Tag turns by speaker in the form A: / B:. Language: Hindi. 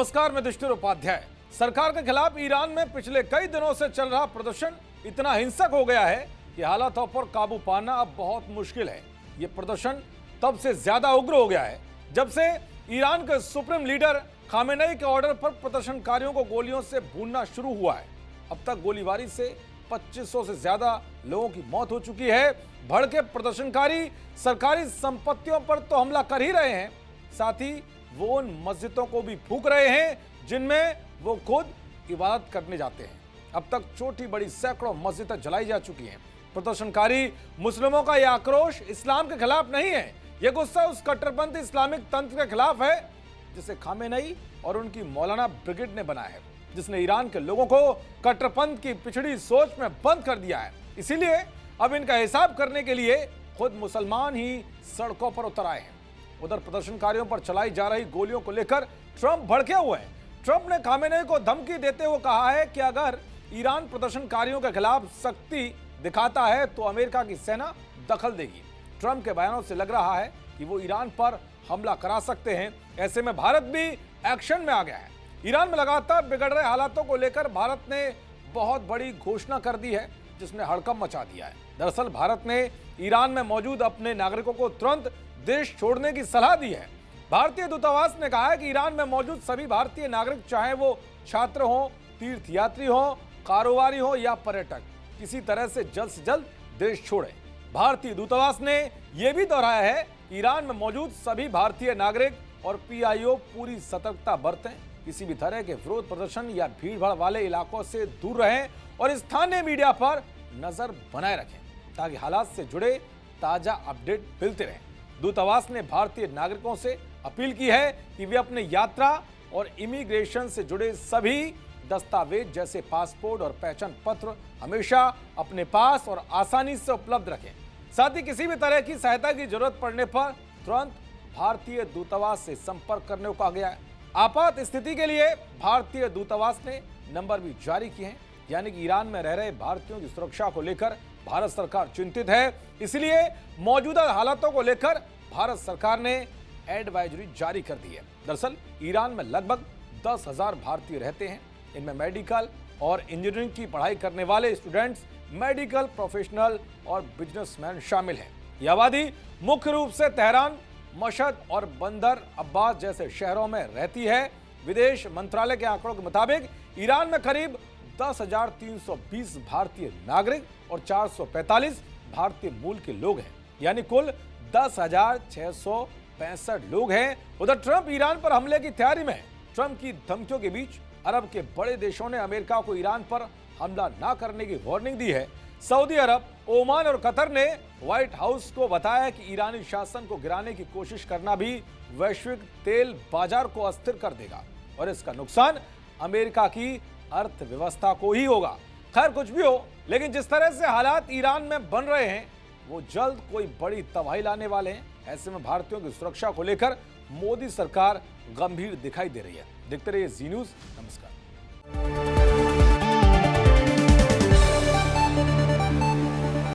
A: नमस्कार, मैं दुष्टिर उपाध्याय। सरकार के खिलाफ ईरान में पिछले कई दिनों से चल रहा प्रदर्शन इतना हिंसक हो गया है कि हालातों पर काबू पाना अब बहुत मुश्किल है। ये प्रदर्शन तब से ज्यादा उग्र हो गया है जब से ईरान के सुप्रीम लीडर खामेनेई के ऑर्डर पर प्रदर्शनकारियों को गोलियों से भूनना शुरू हुआ है। अब तक गोलीबारी से 2500 से ज्यादा लोगों की मौत हो चुकी है। भड़के प्रदर्शनकारी सरकारी संपत्तियों पर तो हमला कर ही रहे हैं, साथ ही वो उन मस्जिदों को भी फूंक रहे हैं जिनमें वो खुद इबादत करने जाते हैं। अब तक छोटी बड़ी सैकड़ों मस्जिदें जलाई जा चुकी हैं। प्रदर्शनकारी मुस्लिमों का यह आक्रोश इस्लाम के खिलाफ नहीं है, यह गुस्सा उस कट्टरपंथी इस्लामिक तंत्र के खिलाफ है जिसे खामेनेई और उनकी मौलाना ब्रिगेड ने बनाया है, जिसने ईरान के लोगों को कट्टरपंथ की पिछड़ी सोच में बंद कर दिया है। इसीलिए अब इनका हिसाब करने के लिए खुद मुसलमान ही सड़कों पर उतर आए हैं। उधर प्रदर्शनकारियों पर चलाई जा रही गोलियों को लेकर ट्रंप भड़के हुए हैं। ट्रंप ने खामेनेई को धमकी देते हुए कहा है कि अगर ईरान प्रदर्शनकारियों के खिलाफ सख्ती दिखाता है तो अमेरिका की सेना दखल देगी। ट्रंप के बयानों से लग रहा है कि वो ईरान पर हमला करा सकते हैं। ऐसे में भारत भी एक्शन में आ गया है। ईरान में लगातार बिगड़ रहे हालातों को लेकर भारत ने बहुत बड़ी घोषणा कर दी है, जिसने हड़कंप मचा दिया है। दरअसल भारत ने ईरान में मौजूद अपने नागरिकों को तुरंत देश छोड़ने की सलाह दी है। भारतीय दूतावास ने कहा है कि ईरान में मौजूद सभी भारतीय नागरिक, चाहे वो छात्र हो, तीर्थयात्री हो, कारोबारी हो या पर्यटक, किसी तरह से जल्द देश छोड़े। भारतीय दूतावास ने यह भी दोहराया है कि ईरान में मौजूद सभी भारतीय नागरिक और पीआईओ पूरी सतर्कता बरतें, किसी भी तरह के विरोध प्रदर्शन या भीड़भाड़ वाले इलाकों से दूर रहें और स्थानीय मीडिया पर नजर बनाए रखें ताकि हालात से जुड़े ताजा अपडेट मिलते रहें। दूतावास ने भारतीय नागरिकों से अपील की है कि वे अपने यात्रा और इमिग्रेशन से जुड़े सभी दस्तावेज जैसे पासपोर्ट और पहचान पत्र हमेशा अपने पास और आसानी से उपलब्ध रखें। साथ ही किसी भी तरह की सहायता की जरूरत पड़ने पर तुरंत भारतीय दूतावास से संपर्क करने को कहा गया है। आपात स्थिति के लिए भारतीय दूतावास ने नंबर भी जारी किए हैं, यानी कि ईरान में रह रहे भारतीयों की सुरक्षा को लेकर भारत सरकार चिंतित है। इसलिए मौजूदा हालातों को लेकर भारत सरकार ने एडवाइजरी जारी कर दी है। दरअसल ईरान में लगभग 10,000 भारतीय रहते हैं। इनमें मेडिकल और इंजीनियरिंग की पढ़ाई करने वाले स्टूडेंट्स, मेडिकल प्रोफेशनल और बिजनेसमैन शामिल हैं। यह आबादी मुख्य रूप से तेहरान, मशहद और बंदर अब्बास जैसे शहरों में रहती है। विदेश मंत्रालय के आंकड़ों के मुताबिक ईरान में करीब 10,320 भारतीय नागरिक और 445 भारतीय मूल के लोग हैं, यानी कुल 10,665 लोग हैं। उधर ट्रंप ईरान पर हमले की तैयारी में है। ट्रंप की धमकियों के बीच अरब के बड़े देशों ने अमेरिका को ईरान पर हमला न करने की वार्निंग दी है। सऊदी अरब, ओमान और कतर ने व्हाइट हाउस को बताया कि ईरानी शासन को गिराने की कोशिश करना भी वैश्विक तेल बाजार को अस्थिर कर देगा और इसका नुकसान अमेरिका की अर्थव्यवस्था को ही होगा। खैर कुछ भी हो, लेकिन जिस तरह से हालात ईरान में बन रहे हैं वो जल्द कोई बड़ी तबाही लाने वाले हैं। ऐसे में भारतीयों की सुरक्षा को लेकर मोदी सरकार गंभीर दिखाई दे रही है। देखते रहिए जी न्यूज़। नमस्कार।